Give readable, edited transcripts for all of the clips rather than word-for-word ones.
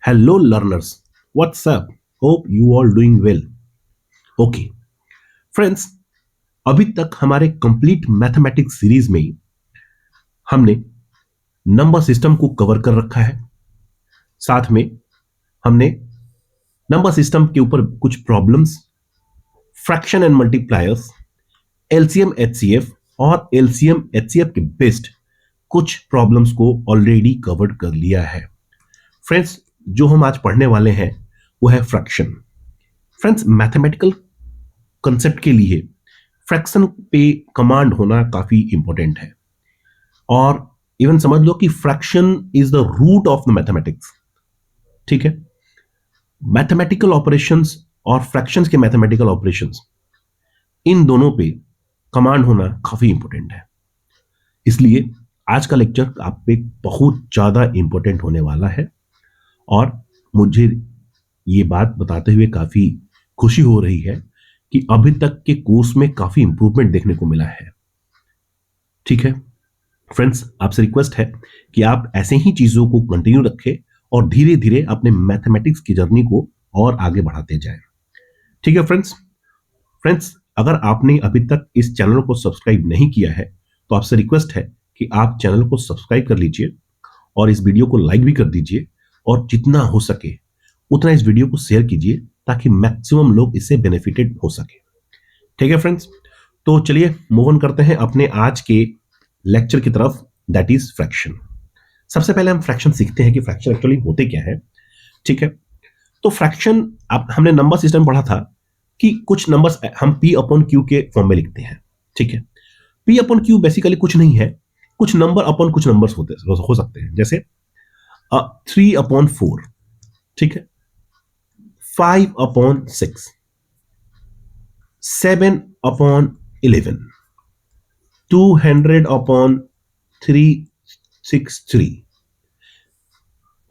Hello, learners. What's up? Hope you all doing well. Okay, friends. अभी तक हमारे complete mathematics series में हमने नंबर सिस्टम को कवर कर रखा है। साथ में हमने नंबर सिस्टम के ऊपर कुछ problems, fraction and multipliers, LCM HCF और एलसीएम एचसीएफ के बेस्ड कुछ प्रॉब्लम्स को ऑलरेडी कवर कर लिया है। फ्रेंड्स, जो हम आज पढ़ने वाले हैं वो है फ्रैक्शन। फ्रेंड्स, मैथमेटिकल कंसेप्ट के लिए फ्रैक्शन पे कमांड होना काफी इंपॉर्टेंट है और इवन समझ लो कि fraction is the root of the mathematics. ठीक है, मैथमेटिकल ऑपरेशंस और फ्रैक्शंस के मैथमेटिकल ऑपरेशंस, इन दोनों पे कमांड होना काफी इंपॉर्टेंट है। इसलिए आज का लेक्चर आप पे बहुत ज्यादा इंपॉर्टेंट होने वाला है और मुझे ये बात बताते हुए काफी खुशी हो रही है कि अभी तक के कोर्स में काफी इंप्रूवमेंट देखने को मिला है। ठीक है फ्रेंड्स, आपसे रिक्वेस्ट है कि आप ऐसे ही चीजों को कंटिन्यू रखें और धीरे धीरे अपने मैथमेटिक्स की जर्नी को और आगे बढ़ाते जाएं। ठीक है फ्रेंड्स, अगर आपने अभी तक इस चैनल को सब्सक्राइब नहीं किया है तो आपसे रिक्वेस्ट है कि आप चैनल को सब्सक्राइब कर लीजिए और इस वीडियो को लाइक भी कर दीजिए और जितना हो सके उतना इस वीडियो को शेयर कीजिए ताकि मैक्सिमम लोग इससे बेनिफिटेड हो सके। ठीक है फ्रेंड्स, तो चलिए मूव ऑन करते हैं अपने आज के लेक्चर की तरफ, दैट इज फ्रैक्शन। सबसे पहले हम फ्रैक्शन सीखते हैं कि फ्रैक्शन एक्चुअली होते क्या है। ठीक है, तो फ्रैक्शन हमने नंबर सिस्टम पढ़ा था कि कुछ नंबर्स हम पी अपॉन क्यू के फॉर्म में लिखते हैं। ठीक है, पी अपॉन क्यू बेसिकली कुछ नहीं है, कुछ नंबर अपॉन कुछ नंबर्स हो सकते हैं, जैसे 3/4, ठीक है, 5/6, 7/11, 200/363।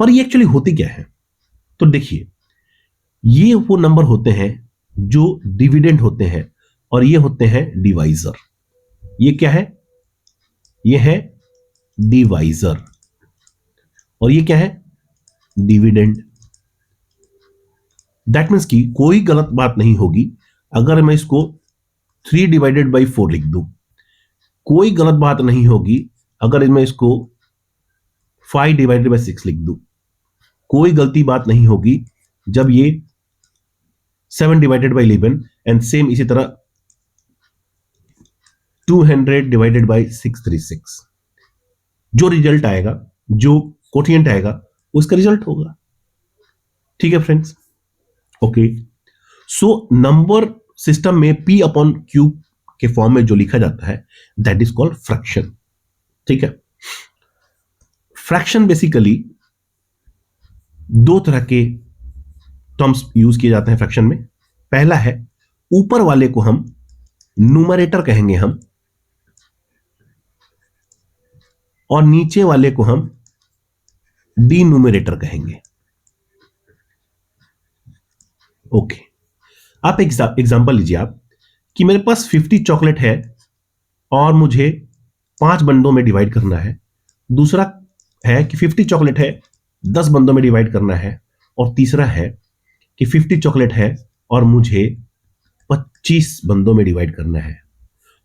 पर ये एक्चुअली होती क्या है? तो देखिए, ये वो नंबर होते हैं जो डिविडेंड होते हैं और ये होते हैं डिवाइजर। ये क्या है? ये है डिवाइजर और ये क्या है? डिविडेंड। दैट मीन्स कि कोई गलत बात नहीं होगी अगर मैं इसको 3/4 लिख दूं। कोई गलत बात नहीं होगी अगर मैं इसको 5/6 लिख दूं। कोई गलती बात नहीं होगी जब ये 7/11 एंड सेम इसी तरह 200/636। जो रिजल्ट आएगा, जो कोटिएंट आएगा, उसका रिजल्ट होगा। ठीक है friends, okay. So number system में पी अपॉन क्यू के फॉर्म में जो लिखा जाता है दैट इज कॉल्ड फ्रैक्शन। ठीक है, फ्रैक्शन बेसिकली दो तरह के टर्म्स यूज किए जाते हैं फ्रैक्शन में। पहला है, ऊपर वाले को हम न्यूमरेटर कहेंगे हम, और नीचे वाले को हम डिनोमिनेटर कहेंगे। ओके, आप एग्जांपल लीजिए आप कि मेरे पास 50 चॉकलेट है और मुझे 5 बंदों में डिवाइड करना है। दूसरा है कि 50 चॉकलेट है, 10 बंदों में डिवाइड करना है। और तीसरा है कि 50 चॉकलेट है और मुझे 25 बंदों में डिवाइड करना है।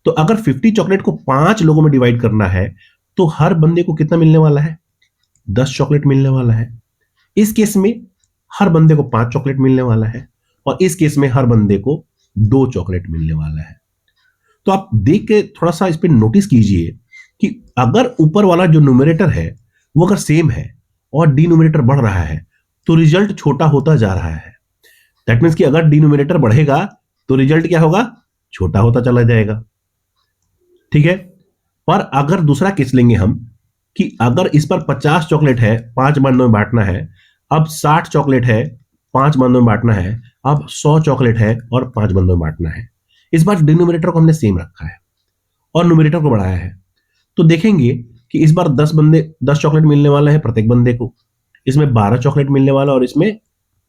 तो अगर 50 चॉकलेट को 5 लोगों में डिवाइड करना है तो हर बंदे को कितना मिलने वाला है? 10 चॉकलेट मिलने वाला है। इस केस में हर बंदे को 5 चॉकलेट मिलने वाला है और इस केस में हर बंदे को 2 चॉकलेट मिलने वाला है। तो आप देख के थोड़ा सा इस पे नोटिस कीजिए कि अगर ऊपर वाला जो न्यूमरेटर है वो अगर सेम है और डिनोमिनेटर बढ़ रहा है तो रिजल्ट छोटा होता जा रहा है। दैट मीन्स कि अगर डिनोमिनेटर बढ़ेगा तो रिजल्ट क्या होगा? छोटा होता चला जाएगा। ठीक है, पर अगर दूसरा केस लेंगे हम कि अगर इस पर 50 चॉकलेट है, 5 बंदों में बांटना है, अब 60 चॉकलेट है, 5 बंदों में बांटना है, अब 100 चॉकलेट है और 5 बंदों में बांटना है। इस बार डिनोमिनेटर को हमने सेम रखा है और न्यूमरेटर को बढ़ाया है। तो देखेंगे कि इस बार 10 चॉकलेट मिलने वाला है प्रत्येक बंदे को, इसमें 12 चॉकलेट मिलने वाला और इसमें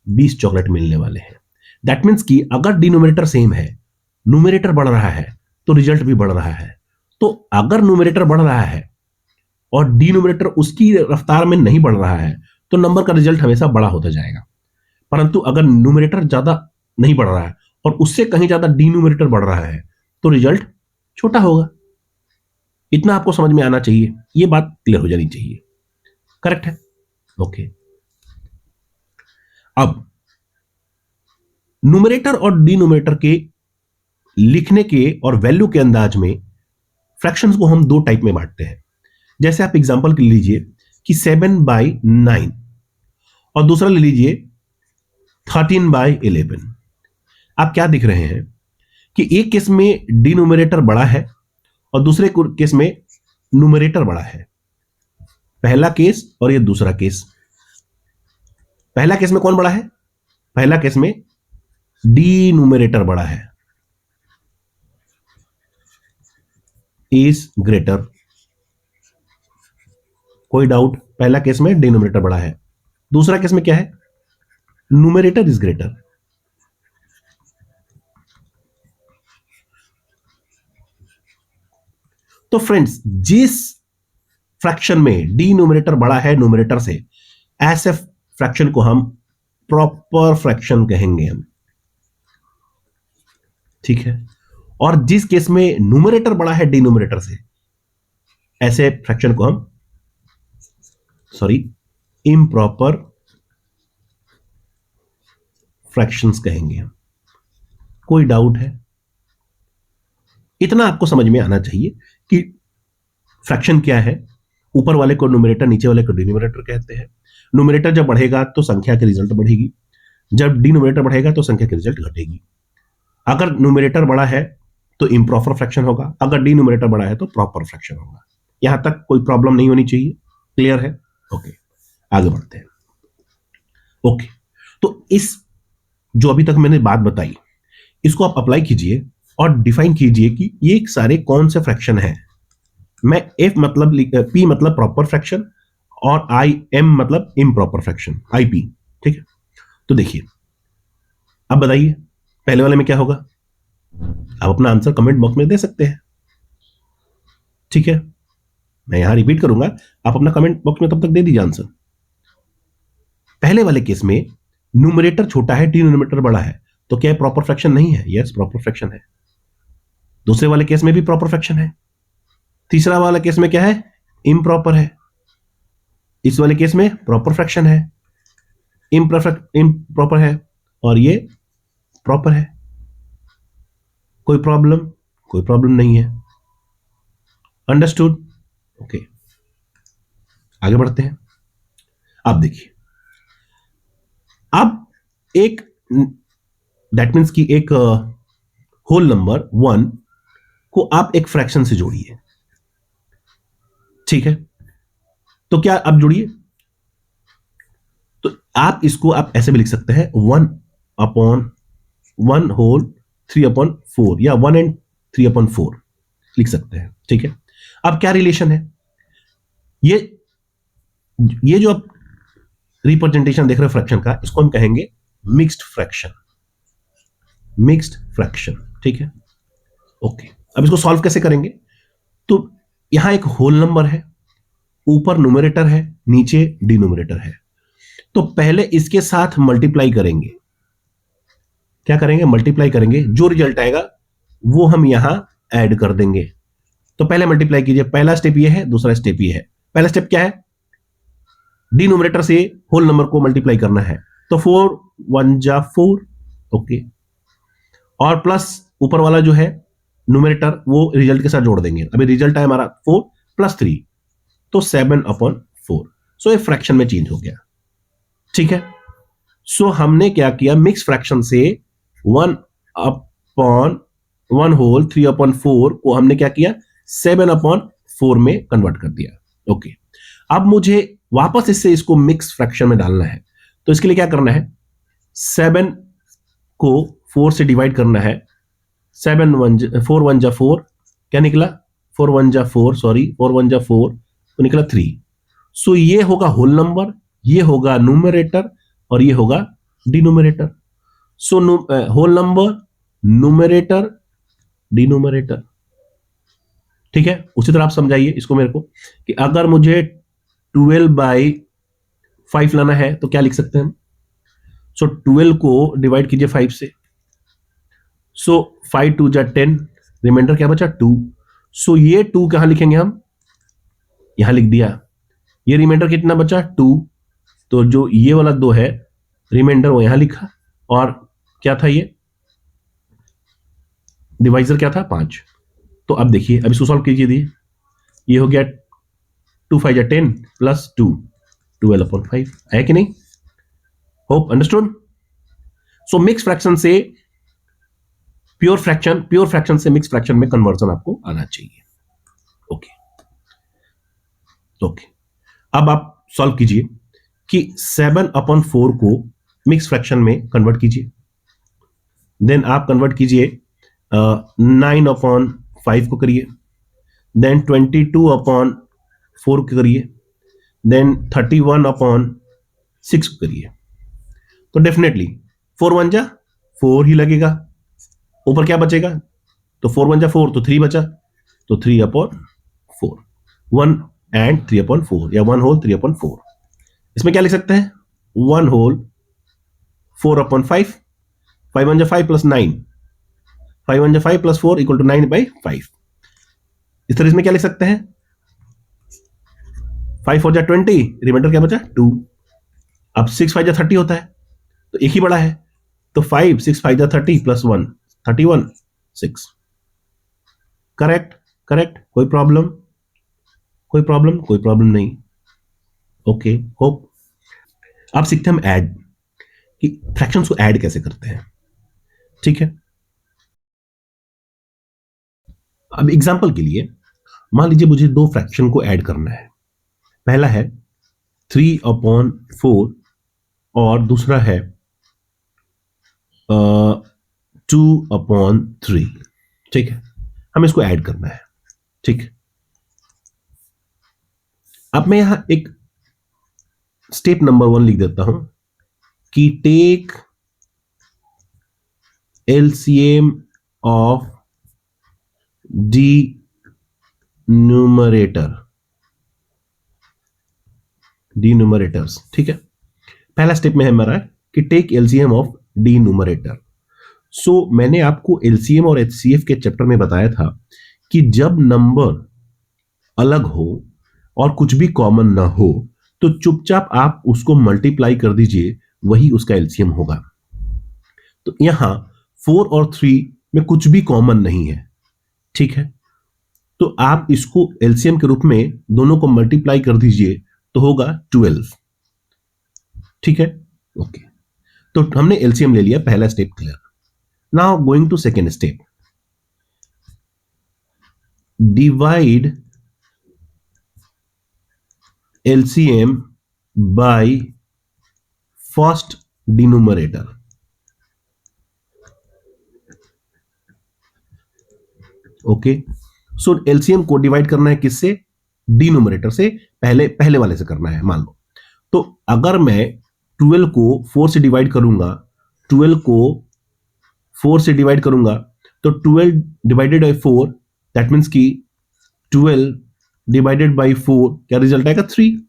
20 चॉकलेट मिलने वाले हैं। दैट मीन्स कि अगर डिनोमिनेटर सेम है, न्यूमरेटर बढ़ रहा है तो रिजल्ट भी बढ़ रहा है। तो अगर न्यूमरेटर बढ़ रहा है और डिनोमिनेटर उसकी रफ्तार में नहीं बढ़ रहा है तो नंबर का रिजल्ट हमेशा बड़ा होता जाएगा। परंतु अगर न्यूमरेटर ज्यादा नहीं बढ़ रहा है और उससे कहीं ज्यादा डिन्यूमरेटर बढ़ रहा है तो रिजल्ट छोटा होगा। इतना आपको समझ में आना चाहिए, ये बात क्लियर हो जानी चाहिए। करेक्ट है? ओके। अब न्यूमरेटर और डिनोमिनेटर के लिखने के और वैल्यू के अंदाज में फ्रैक्शंस को हम दो टाइप में बांटते हैं। जैसे आप एग्जांपल के लीजिए कि 7/9 और दूसरा ले लीजिए 13/11। आप क्या दिख रहे हैं कि एक केस में डिनोमिनेटर बड़ा है और दूसरे केस में न्यूमरेटर बड़ा है। पहला केस और ये दूसरा केस। पहला केस में कौन बड़ा है? पहला केस में डिनोमिनेटर बड़ा है, इज ग्रेटर। कोई डाउट? पहला केस में डिनोमिनेटर बड़ा है, दूसरा केस में क्या है? Numerator is greater. तो फ्रेंड्स, जिस फ्रैक्शन में डिनोमिनेटर बड़ा है न्यूमरेटर से, ऐसे फ्रैक्शन को हम प्रॉपर फ्रैक्शन कहेंगे हम। ठीक है? और जिस केस में न्यूमरेटर बड़ा है डिनोमिनेटर से, ऐसे फ्रैक्शन को हम इम्प्रॉपर फ्रैक्शंस कहेंगे हम। कोई डाउट है? इतना आपको समझ में आना चाहिए कि फ्रैक्शन क्या है। ऊपर वाले को न्यूमरेटर, नीचे वाले को डिनोमिनेटर कहते हैं। न्यूमरेटर जब बढ़ेगा तो संख्या की रिजल्ट बढ़ेगी, जब डिनोमिनेटर बढ़ेगा तो संख्या की रिजल्ट घटेगी। अगर न्यूमरेटर बड़ा है तो इम्प्रॉपर फ्रैक्शन होगा, अगर डिनोमिनेटर बड़ा है तो प्रॉपर फ्रैक्शन होगा। यहां तक कोई प्रॉब्लम नहीं होनी चाहिए। क्लियर है? ओके, आगे बढ़ते हैं। ओके, तो इस जो अभी तक मैंने बात बताई, इसको आप अप्लाई कीजिए और डिफाइन कीजिए कि ये सारे कौन से फ्रैक्शन हैं। मैं एफ मतलब पी मतलब प्रॉपर फ्रैक्शन और आई एम मतलब इम्प्रॉपर फ्रैक्शन, आईपी। ठीक है? तो देखिए, अब बताइए पहले वाले में क्या होगा। आप अपना आंसर कमेंट बॉक्स में दे सकते हैं। ठीक है? मैं यहां रिपीट करूंगा, आप अपना कमेंट बॉक्स में तब तक दे दीजिए आंसर। पहले वाले केस में न्यूमरेटर छोटा है, डिनोमिनेटर बड़ा है, तो क्या प्रॉपर फ्रैक्शन नहीं है? यस, प्रॉपर फ्रैक्शन है। दूसरे वाले केस में भी प्रॉपर फ्रैक्शन है। तीसरा वाला केस में क्या है? इम्प्रॉपर है। इस वाले केस में प्रॉपर फ्रैक्शन है, इम्प्रॉपर है, और ये प्रॉपर है। कोई प्रॉब्लम? कोई प्रॉब्लम नहीं है। अंडरस्टूड? ओके, आगे बढ़ते हैं। अब देखिए, अब एक दैट मीन्स कि एक होल नंबर 1 को आप एक फ्रैक्शन से जोड़िए। ठीक है? तो क्या आप जोड़िए, तो आप इसको आप ऐसे भी लिख सकते हैं 1/1 होल 3/4 या 1 and 3/4 लिख सकते हैं। ठीक है? अब क्या रिलेशन है? ये जो आप रिप्रेजेंटेशन देख रहे हो फ्रैक्शन का, इसको हम कहेंगे मिक्स्ड फ्रैक्शन। Mixed fraction. ठीक है? ओके, अब इसको सॉल्व कैसे करेंगे? तो यहां एक होल नंबर है, ऊपर न्यूमरेटर है, नीचे डिनोमिनेटर है। तो पहले इसके साथ मल्टीप्लाई करेंगे। क्या करेंगे? मल्टीप्लाई करेंगे। जो रिजल्ट आएगा वो हम यहां ऐड कर देंगे। तो पहले मल्टीप्लाई कीजिए। पहला स्टेप ये है, दूसरा स्टेप ये है। पहला स्टेप क्या है? डिनोमिनेटर से होल नंबर को मल्टीप्लाई करना है। तो 4 1 जा 4। ओके, और प्लस ऊपर वाला जो है न्यूमरेटर, वो रिजल्ट के साथ जोड़ देंगे। अभी रिजल्ट है हमारा 4 + 3, तो 7/4। सो ये फ्रैक्शन में चेंज हो गया। ठीक है? सो हमने क्या किया, मिक्स फ्रैक्शन से 1/1 होल 3/4 को हमने क्या किया, 7/4 में कन्वर्ट कर दिया। ओके, अब मुझे वापस इसको मिक्स फ्रैक्शन में डालना है। तो इसके लिए क्या करना है? 7 को 4 से डिवाइड करना है। 4 1 जा 4, क्या निकला? 4 1 जा 4, सॉरी 4 1 जा 4, तो निकला 3। सो ये होगा होल नंबर, ये होगा न्यूमरेटर, और ये होगा denominator. So whole number, numerator, denominator. ठीक है? उसी तरह आप समझाइए इसको मेरे को कि अगर मुझे 12/4 5 लाना है तो क्या लिख सकते हैं हम? सो 12 को डिवाइड कीजिए 5 से, सो 5 2 जा 10, रिमाइंडर क्या बचा 2। सो ये 2 कहां लिखेंगे हम? यहां लिख दिया। ये रिमाइंडर कितना बचा 2, तो जो ये वाला 2 है रिमाइंडर वो यहां लिखा, और क्या था ये डिवाइजर क्या था 5। तो अब देखिए, अब इसको सॉल्व कीजिए, दी ये हो गया 2 5 जा 10 प्लस 2 12/5 है कि नहीं? Hope understood. सो मिक्स फ्रैक्शन से प्योर फ्रैक्शन से मिक्स फ्रैक्शन में कन्वर्जन आपको आना चाहिए। ओके ओके, अब आप सॉल्व कीजिए कि 7/4 को मिक्स फ्रैक्शन में कन्वर्ट कीजिए, देन आप कन्वर्ट कीजिए 9/5 को करिए, देन 22/4 को करिए, देन 31/6 को करिए। तो डेफिनेटली 4 1 जा 4 ही लगेगा, ऊपर क्या बचेगा? तो 4 1 जा 4, तो 3 बचा, तो 3/4 1 एंड 3/4 या 1 होल 3/4। इसमें क्या लिख सकते हैं? 1 होल 4/5, 5 1 जा 5 प्लस 9, 5 1 जा 5 प्लस 4 इक्वल टू 9/5। इस तरह इसमें क्या लिख सकते हैं? 5 4 जा 20, रिमाइंडर क्या बचा 2। अब 6 5 जा 30 होता है, तो एक ही बड़ा है, तो 5 6 5 जा 30 प्लस 1 31 6। करेक्ट करेक्ट, कोई प्रॉब्लम? कोई प्रॉब्लम नहीं। Okay hope. अब सीखते हैं हम ऐड, कि फ्रैक्शंस को ऐड कैसे करते हैं। ठीक है, अब एग्जांपल के लिए मान लीजिए मुझे दो फ्रैक्शन को ऐड करना है। पहला है 3/4 और दूसरा है 2/3। ठीक है, हमें इसको ऐड करना है। ठीक, अब मैं यहां एक स्टेप नंबर 1 लिख देता हूं कि take LCM of the numerators. ठीक है, पहला स्टेप में है हमारा कि take LCM of the numerator. So मैंने आपको एलसीएम और एचसीएफ के चैप्टर में बताया था कि जब नंबर अलग हो और कुछ भी कॉमन ना हो तो चुपचाप आप उसको मल्टीप्लाई कर दीजिए, वही उसका एलसीएम होगा। तो यहां 4 और 3 में कुछ भी कॉमन नहीं है। ठीक है, तो आप इसको एलसीएम के रूप में दोनों को मल्टीप्लाई कर दीजिए तो होगा 12। ठीक है, ओके, तो हमने एलसीएम ले लिया, पहला step clear. Now going to second step, divide LCM by first denominator. Okay, so LCM को डिवाइड करना है किससे? डिनोमिनेटर से, पहले वाले से करना है। मान लो, तो अगर मैं 12 को 4 से डिवाइड करूंगा, 12 को 4 से डिवाइड करूंगा, तो 12 डिवाइडेड बाई 4, दैट मीन्स कि 12 डिवाइडेड बाई 4 क्या रिजल्ट आएगा? 3।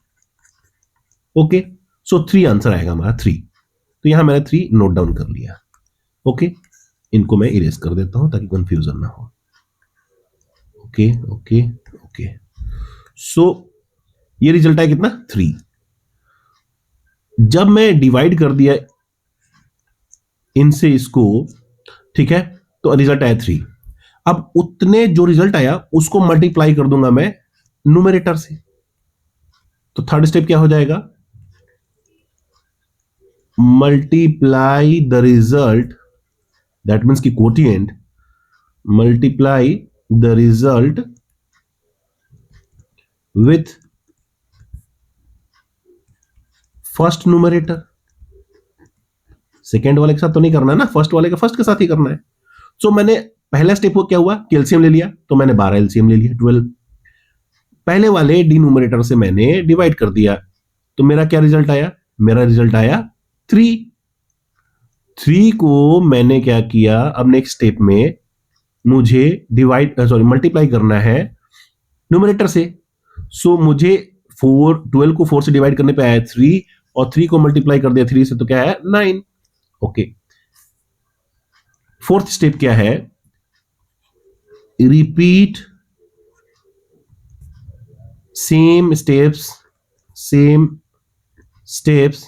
ओके, सो 3 आंसर आएगा हमारा 3। तो यहां मैंने 3 नोट डाउन कर लिया। ओके, इनको मैं इरेज कर देता हूं ताकि कंफ्यूजन ना हो। ओके ओके ओके, सो ये रिजल्ट आया कितना? 3। जब मैं डिवाइड कर दिया इनसे इसको, ठीक है, तो रिजल्ट आया 3। अब उतने जो रिजल्ट आया उसको मल्टीप्लाई कर दूंगा मैं न्यूमरेटर से। तो थर्ड स्टेप क्या हो जाएगा? Multiply the result, that means की quotient, multiply the result with first numerator. Second वाले के साथ तो नहीं करना है ना, फर्स्ट वाले के फर्स्ट के साथ ही करना है। सो मैंने पहला स्टेप को क्या हुआ कि एलसीएम ले लिया, तो मैंने 12 एलसीएम ले लिया, 12। पहले वाले डिनोमिनेटर से मैंने डिवाइड कर दिया, तो मेरा क्या रिजल्ट आया? मेरा रिजल्ट आया 3। 3 को मैंने क्या किया, अब नेक्स्ट स्टेप में मुझे मल्टीप्लाई करना है न्यूमरेटर से। सो मुझे 12 को 4 से डिवाइड करने पे आया 3, और 3 को मल्टीप्लाई कर दिया 3 से तो क्या है 9। ओके, फोर्थ स्टेप क्या है, repeat same steps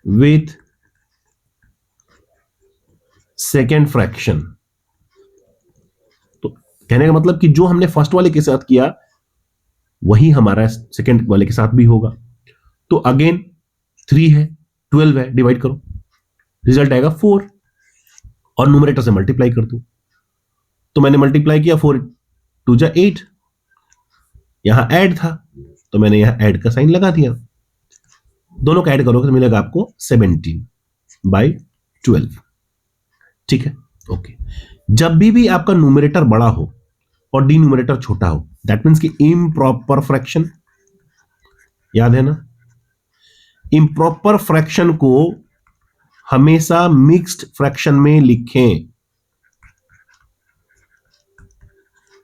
with second fraction. तो कहने का मतलब कि जो हमने फर्स्ट वाले के साथ किया वही हमारा सेकेंड वाले के साथ भी होगा। तो अगेन 3 है, 12 है, डिवाइड करो, रिजल्ट आएगा 4, और न्यूमरेटर से मल्टीप्लाई कर दो। तो मैंने मल्टीप्लाई किया, 4 2 जा 8, यहां ऐड था तो मैंने यहां ऐड का साइन लगा दिया, दोनों का ऐड करोगे तो मिलेगा आपको 17/12। ठीक है, ओके। जब भी आपका न्यूमरेटर बड़ा हो और डिनोमिनेटर छोटा हो, दैट मीन्स कि इम्प्रॉपर फ्रैक्शन, याद है ना, इम्प्रॉपर फ्रैक्शन को हमेशा मिक्स्ड फ्रैक्शन में लिखें।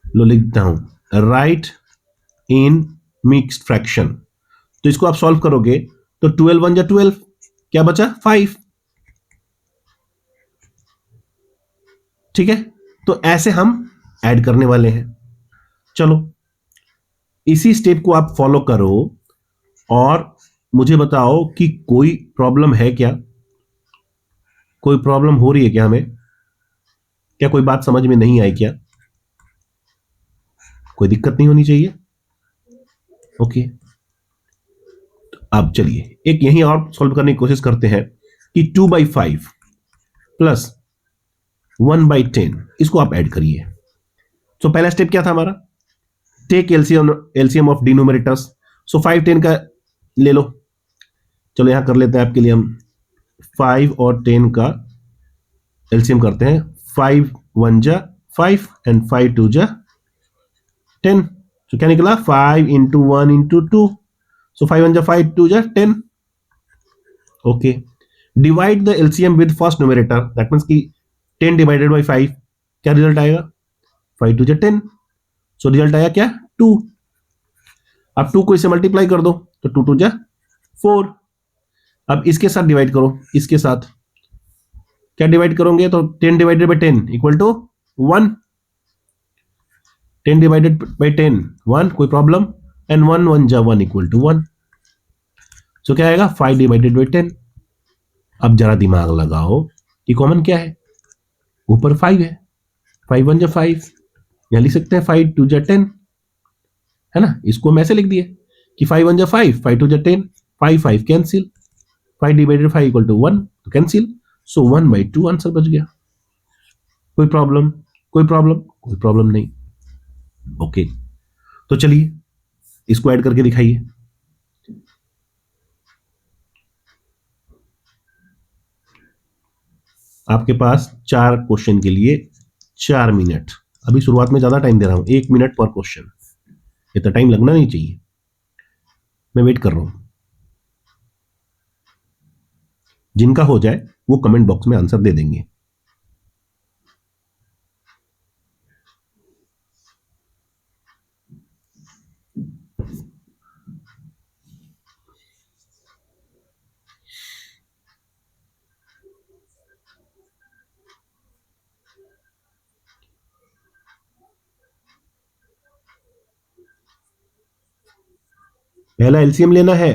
लो लिखता हूं, राइट इन मिक्स्ड फ्रैक्शन। तो इसको आप सॉल्व करोगे तो 12 1 जा 12, क्या बचा 5। ठीक है, तो ऐसे हम ऐड करने वाले हैं। चलो इसी स्टेप को आप फॉलो करो और मुझे बताओ कि कोई प्रॉब्लम है क्या, कोई प्रॉब्लम हो रही है क्या हमें, क्या कोई बात समझ में नहीं आई क्या, कोई दिक्कत नहीं होनी चाहिए। ओके, अब चलिए एक यहीं और सॉल्व करने की कोशिश करते हैं कि 2/5 प्लस 1/10, इसको आप ऐड करिए। तो पहला स्टेप क्या था हमारा, टेक एलसीएम ऑफ डिनोमिनेटर्स। सो 5 10 का ले लो, चलो यहां कर लेते हैं आपके लिए हम 5 और 10 का एलसीएम करते हैं। 5 1 जा 5 एंड 5 2 जा 10। तो क्या निकला 5 इंटू 1 इंटू 2, सो 5 1 जा 5 2 जा 10। Okay, divide the LCM with first numerator, that means कि 10 डिवाइडेड बाय 5, क्या रिजल्ट आएगा 5 2 जा 10, सो रिजल्ट आया क्या 2। अब 2 को इससे मल्टीप्लाई कर दो तो 2 2 जा 4। अब इसके साथ डिवाइड करो, इसके साथ क्या डिवाइड करोगे तो 10 divided by 10 equal to 1, 10 divided by 10 1, कोई प्रॉब्लम, एंड 1 1 जा 1 इक्वल टू 1, सो क्या आएगा 5 डिवाइडेड बाय 10। अब जरा दिमाग लगाओ कि कॉमन क्या है, ऊपर 5 है, 5 1 जा 5, यहां लिख सकते हैं 5 2 जा 10, है ना, इसको हम ऐसे लिख दिए कि 5 1 जा 5 5 2 जा 10, 5 5 कैंसिल, 5 डिवाइडेड 5 इक्वल टू 1, तो कैंसिल, सो 1/2 आंसर बच गया। कोई प्रॉब्लम, कोई प्रॉब्लम, कोई प्रॉब्लम नहीं। ओके, तो चलिए इसको ऐड करके दिखाइए। आपके पास 4 क्वेश्चन के लिए 4 मिनट, अभी शुरुआत में ज्यादा टाइम दे रहा हूं, 1 मिनट पर क्वेश्चन, इतना टाइम लगना नहीं चाहिए, मैं वेट कर रहा हूं। जिनका हो जाए वो कमेंट बॉक्स में आंसर दे देंगे। पहला एलसीएम लेना है,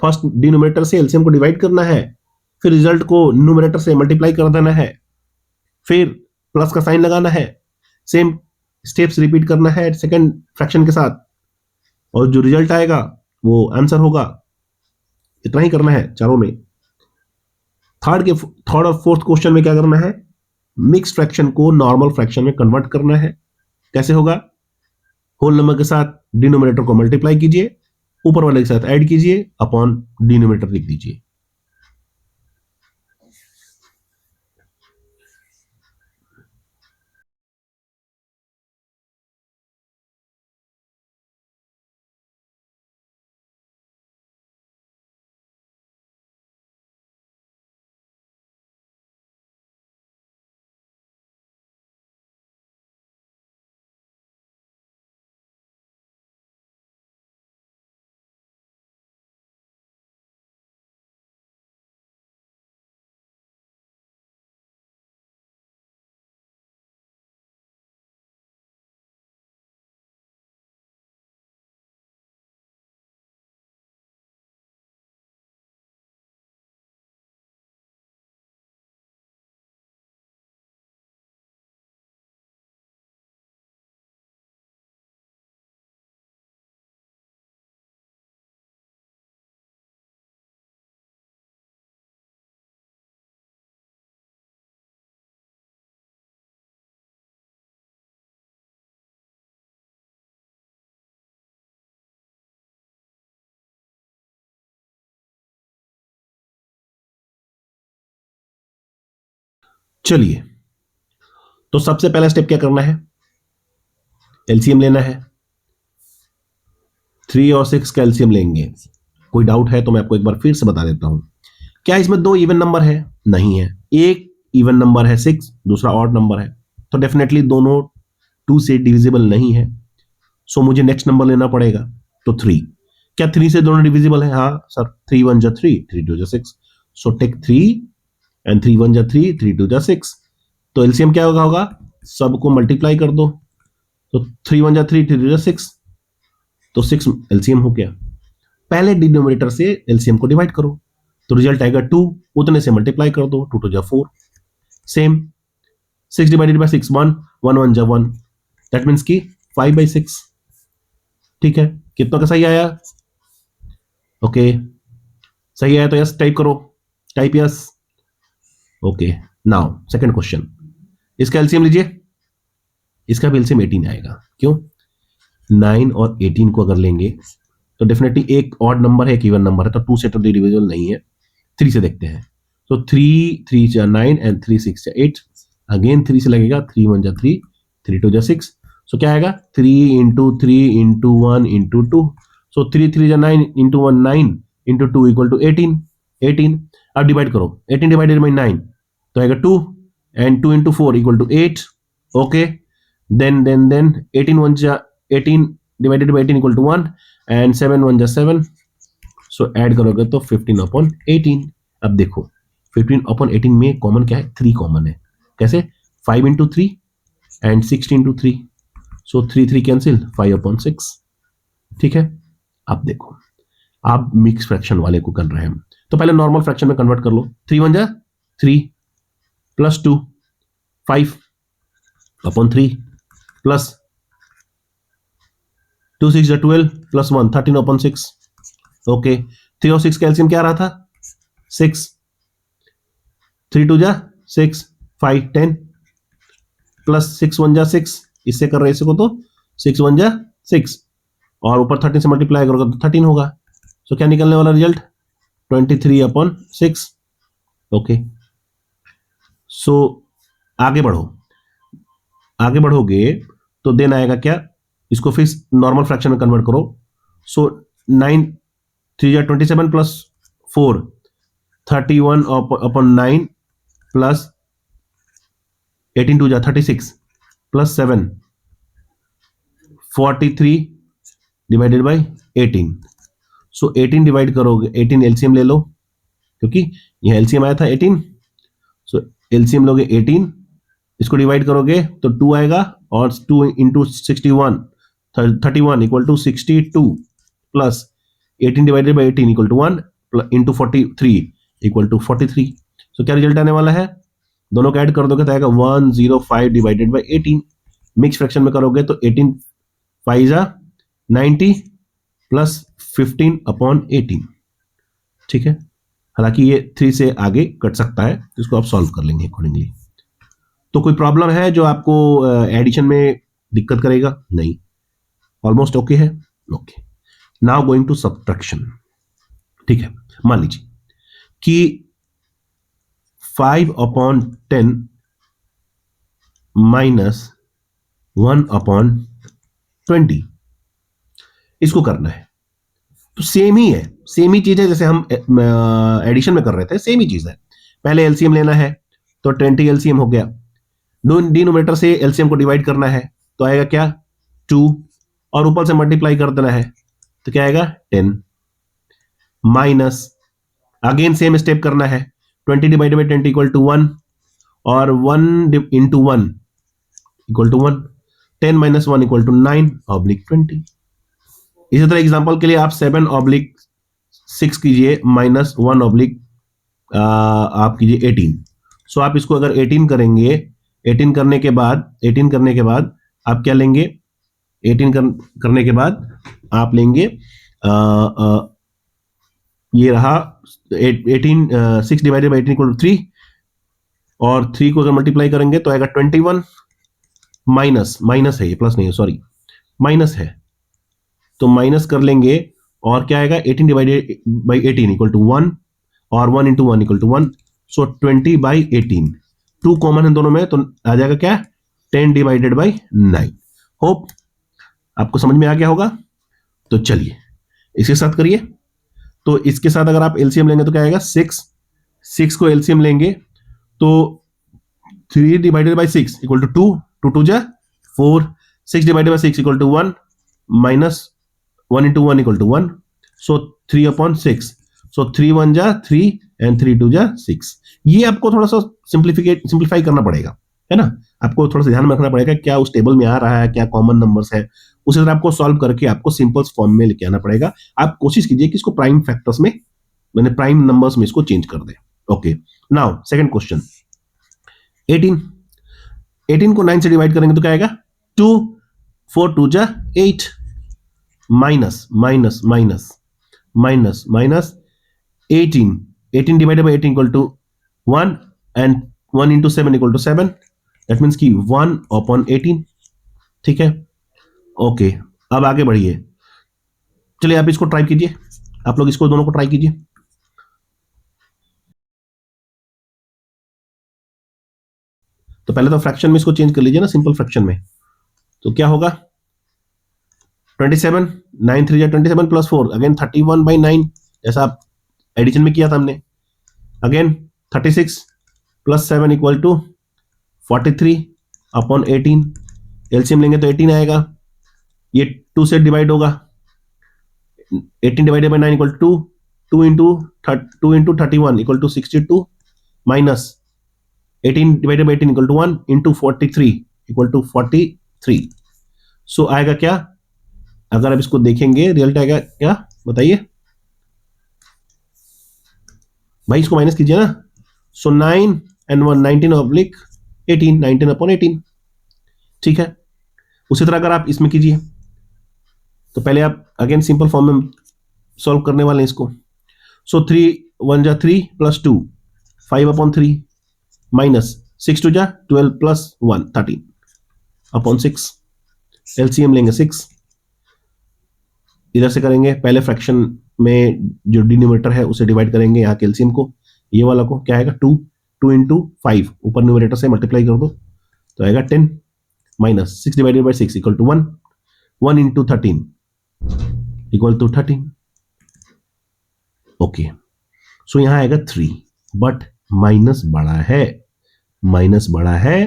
फर्स्ट डिनोमिनेटर से एलसीएम को डिवाइड करना है, फिर रिजल्ट को न्यूमरेटर से मल्टीप्लाई कर देना है, फिर प्लस का साइन लगाना है, सेम स्टेप्स रिपीट करना है सेकंड फ्रैक्शन के साथ, और जो रिजल्ट आएगा वो आंसर होगा। इतना ही करना है चारों में। थर्ड और फोर्थ क्वेश्चन में क्या करना है, मिक्स फ्रैक्शन को नॉर्मल फ्रैक्शन में कन्वर्ट करना है। कैसे होगा, होल नंबर के साथ डिनोमिनेटर को मल्टीप्लाई कीजिए, ऊपर वाले के साथ ऐड कीजिए, अपॉन डिनोमिनेटर लिख दीजिए। चलिए, तो सबसे पहला स्टेप क्या करना है, एलसीएम लेना है। 3 और 6 का एलसीएम लेंगे। कोई डाउट है तो मैं आपको एक बार फिर से बता देता हूं। क्या इसमें दो इवन नंबर है? नहीं है। एक इवन नंबर है 6, दूसरा ऑड नंबर है, तो डेफिनेटली दोनों 2 से डिविजिबल नहीं है। सो मुझे नेक्स्ट नंबर लेना पड़ेगा, तो 3। क्या 3 से दोनों डिविजिबल है? हाँ सर, 3 1 जा 3, 3 2 जा 6। सो टेक 3 एंड 3 1 जा 3, 3 2 जा 6। तो एलसीएम क्या होगा? सबको मल्टीप्लाई कर दो, तो 3 1 जा 3, 3 2 जा 6, तो 6 एलसीएम हो गया। पहले डिनोमिनेटर से एलसीएम को डिवाइड करो, तो रिजल्ट आएगा 2, उतने से मल्टीप्लाई कर दो, 2 2 जा 4। सेम 6 डिवाइडेड बाय 6 1, 1 1 जा 1, दैट मीन्स की 5/6। ठीक है, कितना का सही आया? ओके, सही आया तो यस टाइप करो, type yes. Okay, now second question, इसका एलसीएम लीजिए। इसका भी एलसीएम 18 आएगा। क्यों? 9 और 18 को अगर लेंगे तो डेफिनेटली एक ऑड नंबर है, एक इवन नंबर है, तो 2 से तो डिविजिबल नहीं है। 3 से देखते हैं, तो 3 3 जा 9 एंड 3 6 जा 8। अगेन 3 से लगेगा, 3 1 जा 3, 3 2 जा 6। सो क्या आएगा? 3 इंटू 3 इंटू 1 इंटू 2। सो 3 3 जा 9 इंटू 1 9 इंटू 2 इक्वल टू 18। 18 अब डिवाइड करो, 18 डिवाइडेड बाई 9 तो आएगा 2, and 2 into 4 equal to 8। Okay, then 18 1 जा 18 divided by 18 equal to 1, and 7 1 जा 7। सो ऐड करोगे तो 15 अपॉन 18। अब देखो 15 अपॉन 18 में कॉमन क्या है? 3 कॉमन है। कैसे? 5 into 3 and 6 into 3। So 3 3 cancel, 5 upon 6। ठीक है, अब देखो आप मिक्स फ्रैक्शन वाले को कर रहे हैं, तो पहले नॉर्मल फ्रैक्शन में कन्वर्ट कर लो। 3 1 जा 3 प्लस 2, 5 अपॉन 3 प्लस 2 6 जा 12 प्लस 1, 13 अपॉन 6। ओके, 3 और 6 का एलसीएम क्या रहा था? 6। 3 2 जा 6, 5 10 प्लस 6 1 जा 6। इससे कर रहे हैं इसको, तो 6 1 जा 6, और ऊपर 13 से मल्टीप्लाई करोगे तो 13 होगा। सो क्या निकलने वाला रिजल्ट? 23 अपॉन 6। ओके, सो आगे बढ़ो, आगे बढ़ोगे तो देन आएगा क्या? इसको फिर नॉर्मल फ्रैक्शन में कन्वर्ट करो। सो 9 3 जा 27 प्लस 4, 31 अपॉन 9 प्लस 18 2 जा 36 plus 7, 43 divided by 18। So 18 divide करोगे, 18 एलसीएम ले लो, क्योंकि यह एलसीएम आया था 18। सो एलसीएम लोगे 18, इसको डिवाइड करोगे तो 2 आएगा, और 2 into 61 31 equal to 62 plus 18 divided by 18 equal to 1 into 43 equal to 43। So क्या रिजल्ट आने वाला है? दोनों का ऐड कर दोगे तो आएगा 105 डिवाइडेड बाई 18। मिक्स फ्रैक्शन में करोगे तो 18 5 जा 90 प्लस 15 अपॉन 18। ठीक है, हालांकि ये 3 से आगे कट सकता है, इसको आप सॉल्व कर लेंगे अकॉर्डिंगली। तो कोई प्रॉब्लम है जो आपको एडिशन में दिक्कत करेगा? नहीं, ऑलमोस्ट ओके है। Okay, now going to subtraction. ठीक है, मान लीजिए कि 5 अपॉन 10 माइनस 1 अपॉन 20, इसको करना है। तो सेम ही है, सेम ही चीज है जैसे हम एडिशन में कर रहे थे, सेम ही चीज है। पहले एलसीएम लेना है, तो 20 एलसीएम हो गया। डिनोमिनेटर से एलसीएम को डिवाइड करना है, तो आएगा क्या? 2, और ऊपर से मल्टीप्लाई कर देना है, तो क्या आएगा? 10 माइनस, अगेन सेम स्टेप करना है, 20 डिवाइडेड बाई 20 इक्वल टू 1, और 1 into 1 equal to 1, 10 minus 1 equal to 9 oblique 20। इसी तरह एग्जांपल के लिए आप 7 ऑब्लिक 6 कीजिए, माइनस 1 ऑब्लिक आप कीजिए 18। सो आप इसको अगर 18 करेंगे, 18 करने के बाद आप क्या लेंगे? 18 करने के बाद आप लेंगे ये रहा 18, 6 डिवाइडेड बाई 18 इक्वल टू 3, और 3 को अगर मल्टीप्लाई करेंगे तो आएगा 21, माइनस है, ये प्लस नहीं है, सॉरी माइनस है, तो माइनस कर लेंगे, और क्या आएगा? 18 डिवाइडेड बाई 18 इक्वल टू 1, और 1 into 1 equal to 1। So 20 by 18, 2 common है दोनों में, तो आ जाएगा क्या, 10 डिवाइडेड बाई 9। होप आपको समझ में आ गया होगा। तो चलिए इसके साथ करिए। तो इसके साथ अगर आप एलसीएम लेंगे तो क्या आएगा, 6 को एलसीएम लेंगे तो 3 डिवाइडेड बाई 6 इक्वल टू 2, 2 जा 4, 6 divided by 6 equal to 1, minus 1 into 1 equal to 1, so 3/6, so 3 1 जा 3 एंड 3 2 जा 6। ये आपको थोड़ा सा सिंप्लीफाई करना पड़ेगा, है ना। आपको थोड़ा सा ध्यान में रखना पड़ेगा क्या उस टेबल में आ रहा है, क्या कॉमन नंबर्स है, उसे आपको सॉल्व करके आपको सिंपल फॉर्म में लेके आना पड़ेगा। आप कोशिश कीजिए कि इसको प्राइम फैक्टर्स में, मैंने प्राइम नंबर्स में इसको चेंज कर दे। ओके, नाउ सेकंड क्वेश्चन, 18 को 9 से डिवाइड करेंगे तो क्या आएगा, 2 4 2 जा 8, minus minus minus minus minus 18 divided by 18 equal to 1 and 1 into 7 equal to 7, that means की 1/18। ठीक है, ओके, अब आगे बढ़िए। चलिए आप इसको ट्राई कीजिए, आप लोग इसको दोनों को ट्राई कीजिए। तो पहले तो फ्रैक्शन में इसको चेंज कर लीजिए ना, सिंपल फ्रैक्शन में। तो क्या होगा, 27, 9 3 27 प्लस 4, अगेन 31/9, जैसा आप एडिशन में किया था हमने। Again 36 plus 7 equal to 43/18, LCM लेंगे तो 18 आएगा, ये 2 से डिवाइड होगा, 18 divided by 9 equal to 2 into 31 equal to 62, minus 18 divided by 18 equal to 1 into 43 equal to 43। So आएगा क्या, अगर आप इसको देखेंगे रिजल्ट आएगा क्या, बताइए भाई, इसको माइनस कीजिए ना। सो 9 एंड 1 19/18, 19/18। ठीक है, उसी तरह अगर आप इसमें कीजिए, तो पहले आप अगेन सिंपल फॉर्म में सॉल्व करने वाले हैं इसको। सो 3 1 जा 3 प्लस 2, 5/3, माइनस 6 2 जा 12 प्लस 1 13/6, एलसीएम लेंगे 6, इधर से करेंगे, पहले फ्रैक्शन में जो डिनोमिनेटर है उसे डिवाइड करेंगे, यहाँ एलसीएम को, ये वाला को क्या आएगा, 2 इंटू 5, ऊपर न्यूमरेटर से मल्टीप्लाई कर दो तो आएगा 10, minus 6 divided by 6 equal to 1, 1 into 13 equal to 13। Okay, so यहां आएगा 3, बट माइनस बड़ा है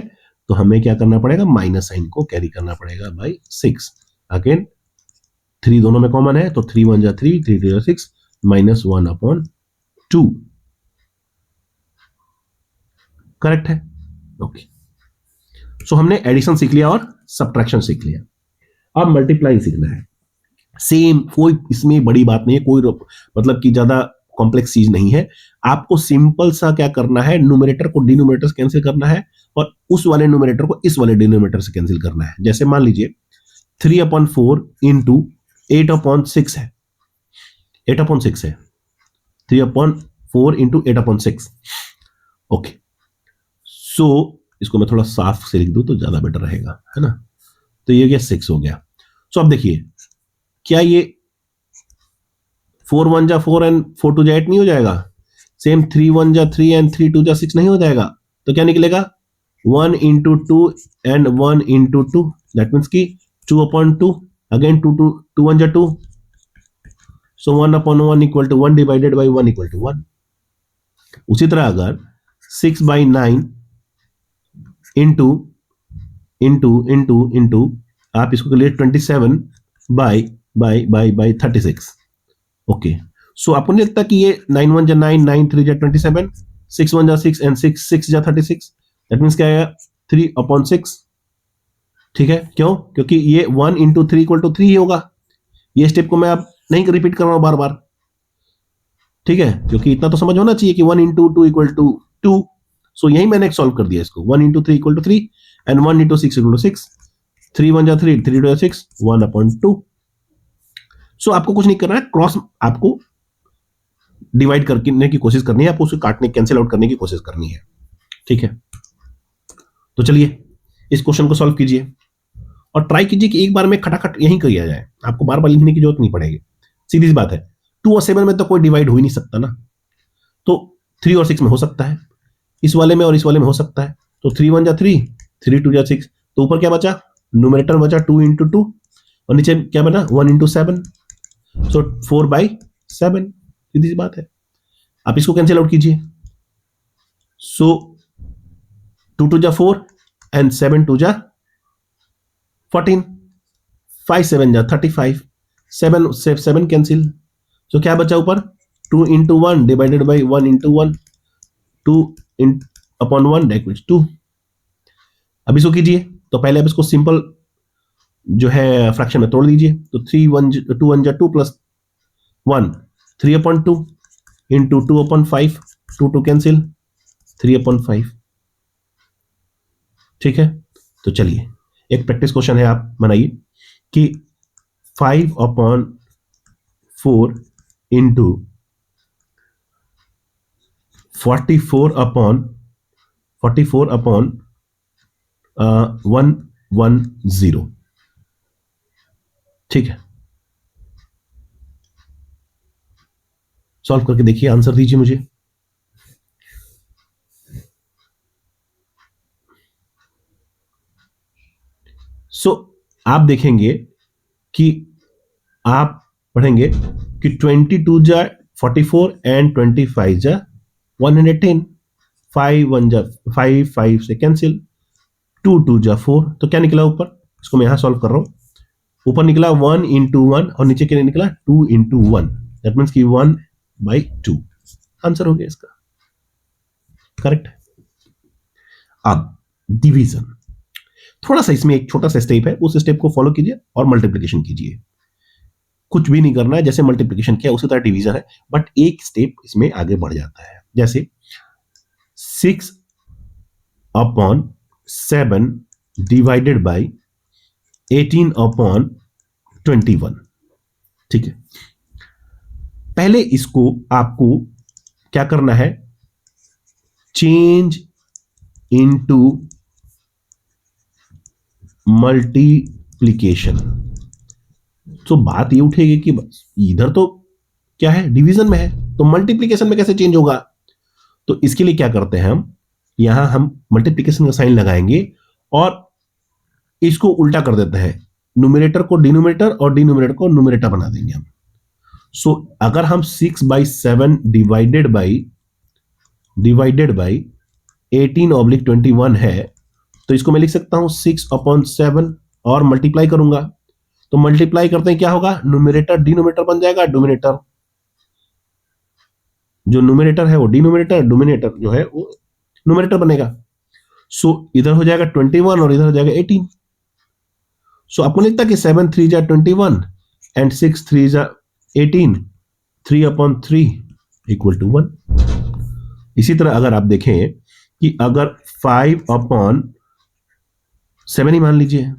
तो हमें क्या करना पड़ेगा, माइनस साइन को कैरी करना पड़ेगा बाई 6। अगेन 3 दोनों में कॉमन है, तो 3 1 जा 3, 3 2 जा 6, माइनस 1/2। करेक्ट है, ओके। सो हमने एडिशन सीख लिया और सब्ट्रैक्शन सीख लिया, अब मल्टीप्लाई सीखना है। सेम, कोई इसमें बड़ी बात नहीं है, कोई मतलब कि ज्यादा कॉम्प्लेक्स चीज नहीं है। आपको सिंपल सा क्या करना है, न्यूमरेटर को डिनोमिनेटर से कैंसिल करना है और उस वाले न्यूमरेटर को इस वाले डिनोमिनेटर से कैंसिल करना है। जैसे मान लीजिए 3/4 इंटू 8/6 है, 8/6 है, 3/4 इंटू 8/6। ओके, सो इसको मैं थोड़ा साफ से लिख दूं तो ज्यादा बेटर रहेगा, है ना। तो ये 6 हो गया। सो अब देखिए, क्या ये 4 1 जा 4 एंड 4 2 जा 8 नहीं हो जाएगा, सेम 3 1 जा 3 एंड 3 2 जा 6 नहीं हो जाएगा, तो क्या निकलेगा, 1 into 2 and 1 into 2, that means की 2/2, अगेन 2 1 जा 2, so 1/1 equal to 1 divided by 1 equal to 1। उसी तरह अगर 6/9 इंटू इंटू इंटू इंटू आप इसको लिए 27 बाई 36। ओके, सो आपको नहीं लगता कि ये 9 1 जा 9, 9 3 जा 27, 6 1 जा 6 एंड 6 जा 36, दैट मीन्स क्या आएगा, 3/6। ठीक है, क्यों, क्योंकि ये 1 इंटू 3 इक्वल टू 3 ही होगा। ये स्टेप को मैं अब नहीं रिपीट कर रहा हूं बार बार, ठीक है, क्योंकि इतना तो समझ होना चाहिए कि 1 इंटू 2 इक्वल टू 2। सो यही मैंने सॉल्व कर दिया इसको, 1 into 3 equal to 3 and 1 into 6 equal to 6, 3 1 जा 3, 3 2 जा 6, 1/2। सो आपको कुछ नहीं करना है, क्रॉस आपको डिवाइड करने की कोशिश करनी है, आपको उसे काटने कैंसिल आउट करने की कोशिश करनी है। ठीक है, तो चलिए इस क्वेश्चन को सॉल्व कीजिए और ट्राई कीजिए कि एक बार में खटाखट यहीं किया जाए, आपको बार बार लिखने की जरूरत नहीं पड़ेगी। सीधी सी बात है, 2 और 7 में तो कोई डिवाइड हो ही नहीं सकता ना, तो 3 और 6 में हो सकता है, इस वाले में और इस वाले में हो सकता है, तो 3 1 जा 3, 3 2 जा 6, तो ऊपर क्या बचा, न्यूमरेटर बचा 2 × 2 और नीचे क्या बना 1 × 7, सो 4/7, सीधी सी बात है। आप इसको कैंसिल आउट कीजिए, सो 2 2 जा 4 एंड 7 2 जा 14, 5 7 जा 35, 7 कैंसिल, तो क्या बचा ऊपर 2 × 1 डिवाइडेड बाई 1 × 1, 2/1 दैट मींस 2। अब इसको कीजिए, तो पहले आप इसको सिंपल जो है फ्रैक्शन में तोड़ दीजिए, तो 2 1 जा 2 प्लस 1 3/2 इंटू 2/5, 2 कैंसिल 3/5। ठीक है, तो चलिए एक प्रैक्टिस क्वेश्चन है, आप बनाइए कि 5/4 इंटू 44/110। ठीक है, सॉल्व करके देखिए, आंसर दीजिए मुझे। आप देखेंगे कि आप पढ़ेंगे कि 22 जा 44 एंड 25 जा 110, 5 से कैंसिल, 2 2 जा 4, तो क्या निकला ऊपर, इसको मैं यहां सॉल्व कर रहा हूं, ऊपर निकला 1 × 1 और नीचे क्या निकला 2 × 1, दैट मीन्स कि 1/2 आंसर हो गया इसका, करेक्ट। अब डिवीजन, थोड़ा सा इसमें एक छोटा सा स्टेप है, उस स्टेप को फॉलो कीजिए और मल्टीप्लिकेशन कीजिए। कुछ भी नहीं करना है, जैसे मल्टीप्लिकेशन किया उसी तरह डिवीजन है, बट एक स्टेप इसमें आगे बढ़ जाता है। जैसे 6/7 डिवाइडेड बाई 18/21। ठीक है, पहले इसको आपको क्या करना है, चेंज इनटू मल्टीप्लिकेशन। तो बात ये उठेगी कि इधर तो क्या है, डिवीजन में है, तो मल्टीप्लिकेशन में कैसे चेंज होगा। तो इसके लिए क्या करते हैं हम, यहां हम मल्टीप्लिकेशन का साइन लगाएंगे और इसको उल्टा कर देते हैं, न्यूमरेटर को डिनोमिनेटर और डिनोमिनेटर को न्यूमरेटर बना देंगे हम। सो अगर हम 6/7 डिवाइडेड बाई 18/21 है, तो इसको मैं लिख सकता हूं 6/7 और मल्टीप्लाई करूंगा, तो मल्टीप्लाई करते हैं क्या होगा, न्यूमरेटर डिनोमिनेटर बन जाएगा, डोमिनेटर जो न्यूमरेटर है वो डिनोमिनेटर, डोमिनेटर जो है वो न्यूमरेटर बनेगा। सो इधर हो जाएगा 21 और इधर हो जाएगा 18। सो आपको लिखता है कि 7 3 जा 21 एंड 6 3 जा 18, 3/3 इक्वल टू 1। इसी तरह अगर आप देखें कि अगर 5/7 ही मान लीजिए,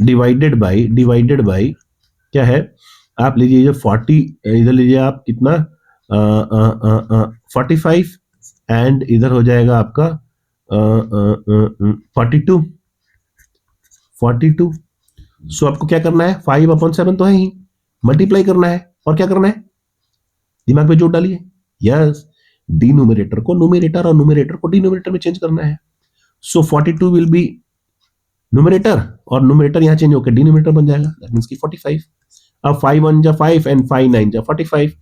डिवाइडेड बाई क्या है, आप लीजिए 40, इधर लीजिए आप कितना 45 एंड इधर हो जाएगा आपका 42। सो आपको क्या करना है, 5/7 तो है ही, मल्टीप्लाई करना है और क्या करना है, दिमाग में जोड़ डालिए, यस, डिनोमिनेटर को न्यूमरेटर और न्यूमरेटर को डिनोमिनेटर में चेंज करना है। सो 42 विल बी न्यूमरेटर और न्यूमरेटर यहां चेंज होकर डिनोमिनेटर बन जाएगा, दैट मींस कि 45। अब 5 1 जा 5 एंड 5 9 जा 45,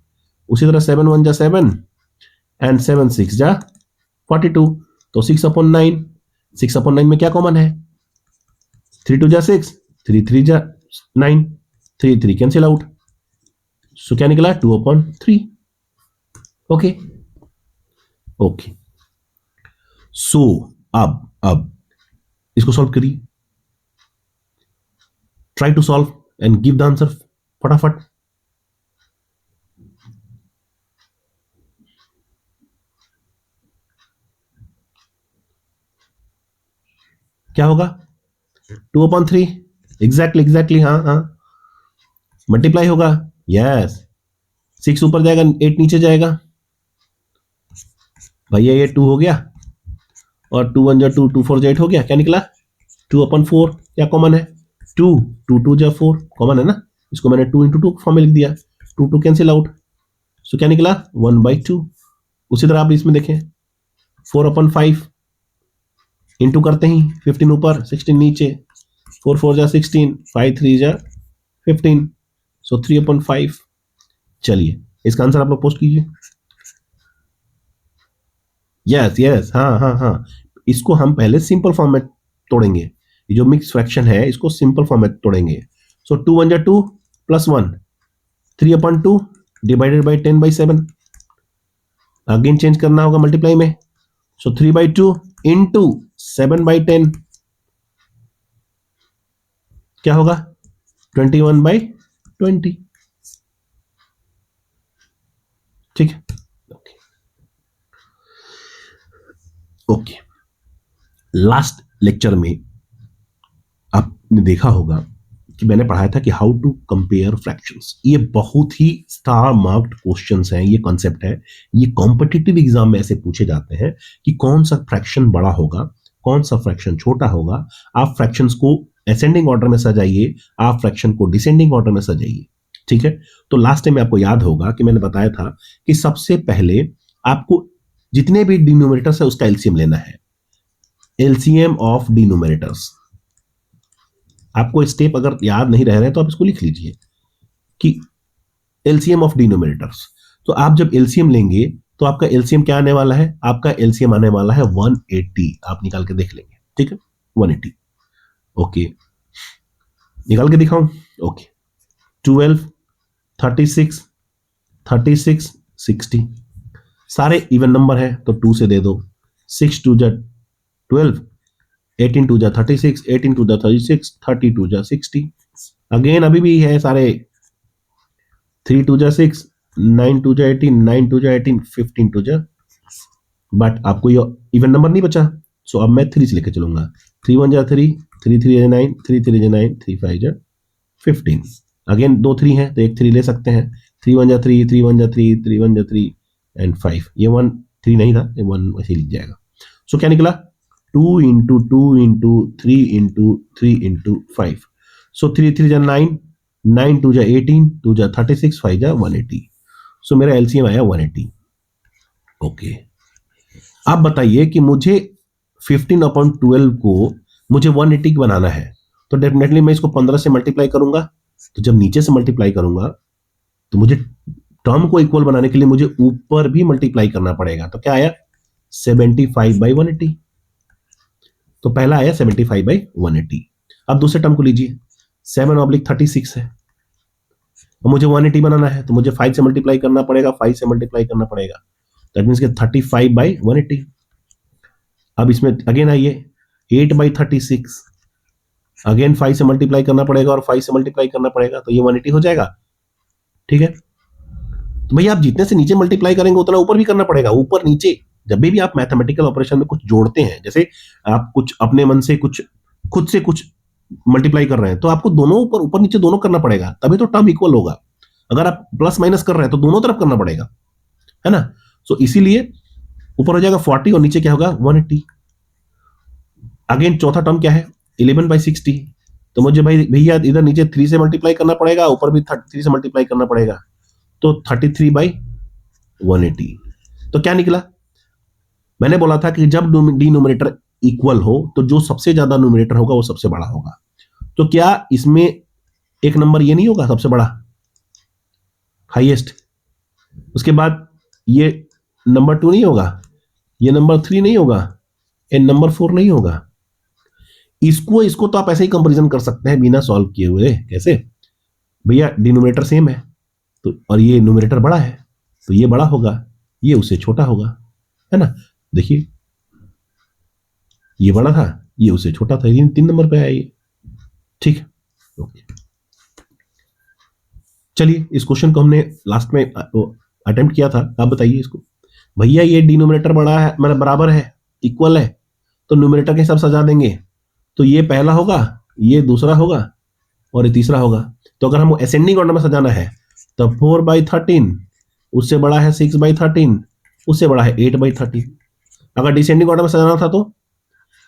उसी तरह 7 1 जा 7 एंड 7 6 जा 42, तो 6/9, 6/9 में क्या कॉमन है, 3 2 जा 6, 3 3 जा 9, 3 3 कैंसिल आउट, सो क्या निकला 2/3। ओके ओके, सो अब इसको सॉल्व करिए, try to solve and give the answer फटाफट। क्या होगा 2/3, एग्जैक्टली हाँ, मल्टीप्लाई होगा, यस, 6 ऊपर जाएगा 8 नीचे जाएगा, भैया ये 2 हो गया और 2 1 जा 2, 2 4 जा 8 हो गया, क्या निकला 2/4, क्या कॉमन है 2, 2 2 जा 4 कॉमन है ना, इसको मैंने 2 × 2 फॉर्म में लिख दिया, 2 2 कैंसिल आउट, सो क्या निकला 1/2। उसी तरह आप इसमें देखें 4/5, इंटू करते ही 15 ऊपर 16 नीचे, 4 4 जा 16, 5 3 जा 15, सो 3/5। चलिए इसका आंसर आप लोग पोस्ट कीजिए। यस यस, हाँ हाँ हाँ, इसको हम पहले सिंपल फॉर्म में तोड़ेंगे। ये जो मिक्स फ्रैक्शन है इसको सिंपल फॉर्म में तोड़ेंगे। सो 2 1 जा 2 plus 1, 3/2 divided by 10/7। Again change करना होगा मल्टीप्लाई में। सो 3/2 इंटू 7/10 क्या होगा? 21/20। ठीक है, ओके। लास्ट लेक्चर में आपने देखा होगा कि मैंने पढ़ाया था कि हाउ टू कंपेयर फ्रैक्शंस। ये बहुत ही स्टार मार्क्ड क्वेश्चंस हैं, ये कॉन्सेप्ट है। ये कॉम्पिटिटिव एग्जाम में ऐसे पूछे जाते हैं कि कौन सा फ्रैक्शन बड़ा होगा, कौन सा फ्रैक्शन छोटा होगा। आप फ्रैक्शंस को असेंडिंग ऑर्डर में सजाइए, आप फ्रैक्शन को डिसेंडिंग ऑर्डर में सजाइए। ठीक है, तो लास्ट टाइम आपको याद होगा कि मैंने बताया था कि सबसे पहले आपको जितने भी डिनोमिनेटर्स है उसका एलसीएम लेना है। LCM of denominators. आपको स्टेप अगर याद नहीं रह रहे तो आप इसको लिख लीजिए कि एलसीएम ऑफ डिनोमिनेटर्स। तो आप जब एलसीएम लेंगे तो आपका एलसीएम क्या आने वाला है? आपका एलसीएम आने वाला है 180। आप निकाल के देख लेंगे, ठीक है, 180। ओके, निकाल के दिखाऊं? ओके, 12 36 36 60 सारे इवन नंबर है तो 2 से दे दो। 6 2 जा 12, 18 2 जा 36, 18 2 जा 36, 30 2 जा 60। अगेन अभी भी है सारे। 3 2 जा 6, 9 2 जा 18, 9 2 जा 18, 15 2 जा, बट आपको ये इवन नंबर नहीं बचा। सो अब मैं 3 से लेकर चलूंगा। 3 1 जा 3, 3 3 जा 9, 3 3 जा 9, 3 5 जा 15। अगेन 2 3 है तो एक 3 ले सकते हैं। 3 1 जा 3, 3 1 जा 3, 3 1 जा 3 एंड 5। ये 1 3 नहीं था, ये 1 वैसे ही लिख जाएगा। सो क्या निकला? 2 इंटू 2 इंटू 3 इंटू 3 इंटू 5। सो 3 3 जा 9, 9 2 जा 18, 2 जा 36, 5 जा 180। सो मेरा एलसीएम आया 180। ओके, आप बताइए कि मुझे 15/12 को मुझे 180 बनाना है, तो डेफिनेटली मैं इसको 15 से मल्टीप्लाई करूंगा। तो जब नीचे से मल्टीप्लाई करूंगा तो मुझे टर्म को इक्वल बनाने के लिए मुझे ऊपर भी मल्टीप्लाई करना पड़ेगा। तो क्या आया? 75/180। तो पहला आया 75/180। अब दूसरे टर्म को लीजिए, 7/36 है और मुझे 180 बनाना है तो मुझे 5 से मल्टीप्लाई करना पड़ेगा, 5 से मल्टीप्लाई करना पड़ेगा। That means 35/180। अब इसमें अगेन आइए 8/36, अगेन 5 से मल्टीप्लाई करना पड़ेगा और 5 से मल्टीप्लाई करना पड़ेगा, तो ये 180 हो जाएगा। ठीक है, तो भैया आप जितने से नीचे मल्टीप्लाई करेंगे उतना ऊपर भी करना पड़ेगा। ऊपर नीचे जब भी आप मैथमेटिकल ऑपरेशन में कुछ जोड़ते हैं, जैसे आप कुछ अपने मन से कुछ खुद से कुछ मल्टीप्लाई कर रहे हैं, तो आपको दोनों ऊपर ऊपर नीचे दोनों करना पड़ेगा, तभी तो टर्म इक्वल होगा। अगर आप प्लस माइनस कर रहे हैं तो दोनों तरफ करना पड़ेगा, है ना। सो इसीलिए ऊपर हो जाएगा 40 और नीचे क्या होगा? 180। अगेन चौथा टर्म क्या है? 11/60। तो मुझे भाई भैया इधर नीचे 3 से मल्टीप्लाई करना पड़ेगा, ऊपर भी 3 से मल्टीप्लाई करना पड़ेगा, तो 33/180। तो क्या निकला? मैंने बोला था कि जब डिनोमिनेटर इक्वल हो तो जो सबसे ज्यादा नोमिनेटर होगा वो सबसे बड़ा होगा। तो क्या इसमें एक नंबर ये नहीं होगा सबसे बड़ा, हाईएस्ट? उसके बाद ये नंबर 2 नहीं होगा, ये नंबर 3 नहीं होगा, ये नंबर 4 नहीं होगा। इसको इसको तो आप ऐसे ही कंपैरिजन कर सकते हैं बिना सॉल्व किए हुए। कैसे? भैया डिनोमिनेटर सेम है तो, और ये न्यूमरेटर बड़ा है तो ये बड़ा होगा, ये उससे छोटा होगा, है ना। देखिए ये बड़ा था, ये उससे छोटा था, ये 3 नंबर पे आया ये। ठीक है, ओके। चलिए इस क्वेश्चन को हमने लास्ट में अटेम्प्ट किया था। आप बताइए इसको। भैया ये डिनोमिनेटर बड़ा है, मतलब बराबर है, इक्वल है, तो न्यूमरेटर के हिसाब सजा देंगे। तो ये पहला होगा, ये दूसरा होगा और ये तीसरा होगा। तो अगर हमको असेंडिंग ऑर्डर में सजाना है तो 4/13 उससे बड़ा है 6/13, उससे बड़ा है 8/13। अगर डिसेंडिंग ऑर्डर में सजाना था तो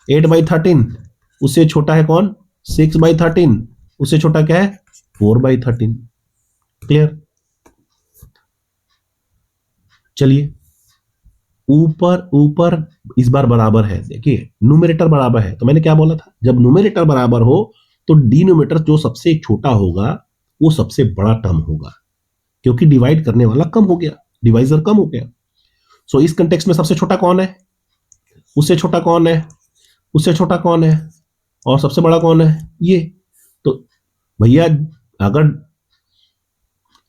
8/13 उससे छोटा है कौन? 6/13, उससे छोटा क्या है? 4/13। क्लियर? चलिए ऊपर ऊपर इस बार बराबर है, देखिए न्यूमरेटर बराबर है, तो मैंने क्या बोला था, जब न्यूमरेटर बराबर हो तो डिनोमिनेटर जो सबसे छोटा होगा वो सबसे बड़ा टर्म होगा, क्योंकि डिवाइड करने वाला कम हो गया, डिवाइजर कम हो गया। सो इस कंटेक्स्ट में सबसे छोटा कौन है, उससे छोटा कौन है, उससे छोटा कौन है, और सबसे बड़ा कौन है, ये। तो भैया अगर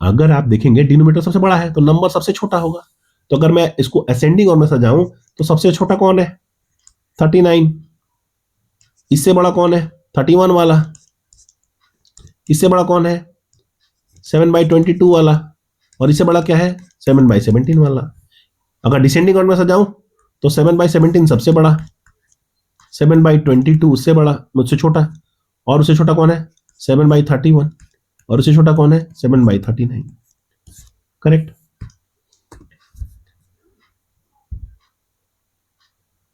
अगर आप देखेंगे डिनोमिनेटर सबसे बड़ा है तो नंबर सबसे छोटा होगा। तो अगर मैं इसको असेंडिंग और में सजाऊं तो सबसे छोटा कौन है, 39। इससे बड़ा कौन है, 31 वाला। इससे बड़ा कौन है, 7/22 वाला। और इससे बड़ा क्या है, 7/17 वाला। अगर डिसेंडिंग ऑर्डर में सजाऊं तो 7/17 सबसे बड़ा, 7/22 उससे बड़ा, मुझसे छोटा, और उससे छोटा कौन है, 7/31, और उससे छोटा कौन है, 7/39। करेक्ट।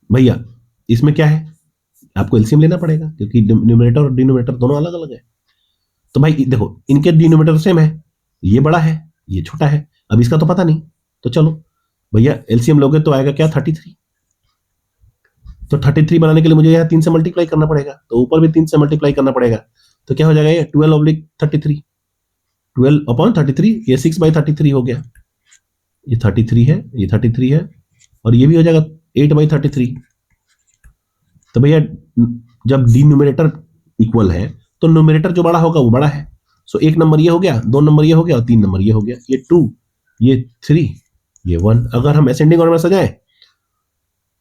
भैया इसमें क्या है, आपको एलसीएम लेना पड़ेगा क्योंकि न्यूमरेटर और डिनोमिनेटर दोनों अलग अलग है। तो भाई देखो इनके डिनोमिनेटर सेम है, ये बड़ा है ये छोटा है, अब इसका तो पता नहीं, तो चलो भैया एलसीएम लोगे तो आएगा क्या, 33। तो 33 बनाने के लिए मुझे यहाँ 3 से मल्टीप्लाई करना पड़ेगा, तो ऊपर भी 3 से मल्टीप्लाई करना पड़ेगा। तो क्या हो जाएगा ये 12/33, 12/33, ये 6/33 हो गया, ये 33 है, ये 33 है, और ये भी हो जाएगा 8/33। तो भैया जब डिनोमिनेटर इक्वल है तो न्यूमरेटर जो बड़ा होगा वो बड़ा है। सो एक नंबर ये हो गया, दो नंबर ये हो गया, और 3 नंबर ये हो गया, ये 2, ये 3, ये 1। अगर हम असेंडिंग ऑर्डर में सजाएं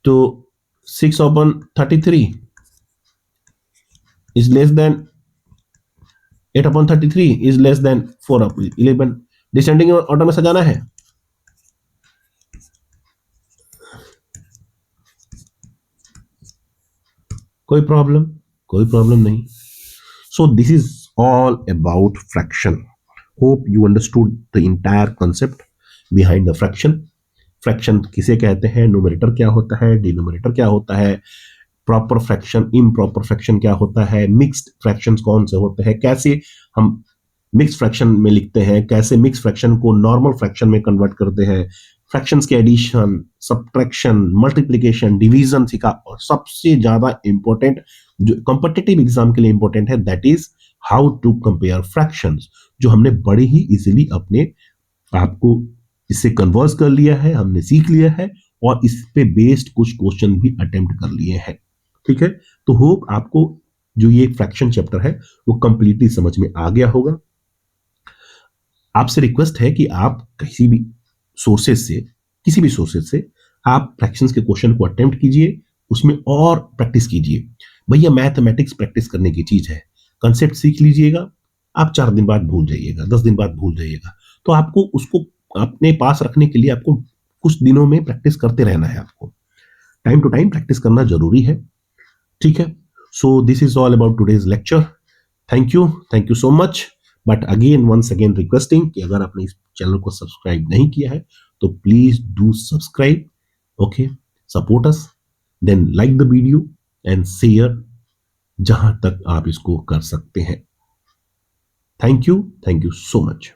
तो 6/33 is less than 8/33 is less than 4/11। Descending order में सजाना है, कोई प्रॉब्लम, कोई प्रॉब्लम नहीं। सो this is all about fraction. Hope you understood the entire concept behind the fraction. Fraction किसे कहते हैं, न्यूमरेटर क्या होता है, डिनोमिनेटर क्या होता है, प्रॉपर फ्रैक्शन, इम्प्रॉपर फ्रैक्शन क्या होता है, मिक्स्ड फ्रैक्शंस कौन से होते हैं, कैसे हम मिक्स फ्रैक्शन में लिखते हैं, कैसे मिक्स फ्रैक्शन को नॉर्मल फ्रैक्शन में कन्वर्ट करते हैं, फ्रैक्शंस के एडिशन, सब्ट्रैक्शन, मल्टीप्लिकेशन, डिवीजन सीखा, और सबसे ज्यादा इंपॉर्टेंट जो कॉम्पिटिटिव एग्जाम के लिए इंपॉर्टेंट है, that is how to compare fractions, जो हमने बड़े ही इजीली अपने आपको इससे कन्वर्स कर लिया है, हमने सीख लिया है, और इस पे बेस्ड कुछ क्वेश्चन भी अटेम्प्ट कर लिए हैं। ठीक है, तो होप आपको जो ये फ्रैक्शन चैप्टर है वो कंप्लीटली समझ में आ गया होगा। आपसे रिक्वेस्ट है कि आप किसी भी सोर्सेज से, किसी भी सोर्सेज से आप फ्रैक्शंस के क्वेश्चन को अटेम्प्ट कीजिए, उसमें और प्रैक्टिस कीजिए। भैया मैथमेटिक्स प्रैक्टिस करने की चीज है, कंसेप्ट सीख लीजिएगा, आप 4 दिन बाद भूल जाइएगा, 10 दिन बाद भूल जाइएगा, तो आपको उसको अपने पास रखने के लिए आपको कुछ दिनों में प्रैक्टिस करते रहना है, आपको टाइम टू टाइम प्रैक्टिस करना जरूरी है। ठीक है, so this is all about today's lecture. Thank you so much. But again once again requesting कि अगर आपने इस चैनल को सब्सक्राइब नहीं किया है तो please do subscribe, okay, support us, then like the video and share जहां तक आप इसको कर सकते हैं। Thank you so much.